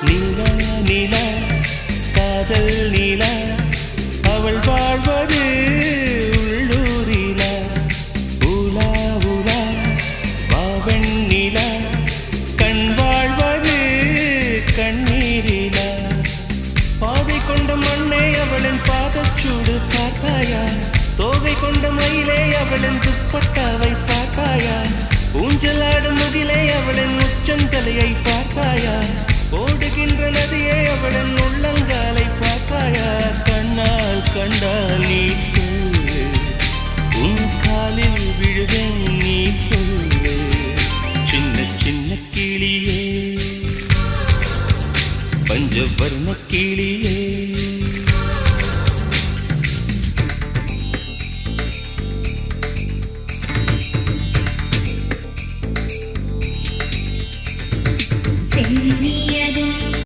நீலா நீலா காதல் நீலா அவள் வாழ்வது உள்ளூரிலா ஊலா ஊலா வாவன் நீலா கண் வாழ்வது கண்ணீரிலா பாதை கொண்ட மண்ணே அவளின் பாதச்சூடு பார்த்தாயா தோகை கொண்ட மயிலே அவளின் துப்பட்டாவை பார்த்தாயா ஊஞ்சலாடும் முகிலே அவளின் உச்சந்தலையை பார்த்தாயா ஓடுகின்ற நதியே அவளின் உள்ளங்காலை பார்த்தாயா கண்ணால் கண்டால் நீ சொல்லு உன் காலில் விழுவேன் நீ சொல்லு சின்ன சின்ன கிளியே பஞ்சவர்ண கிளியே சென்னியது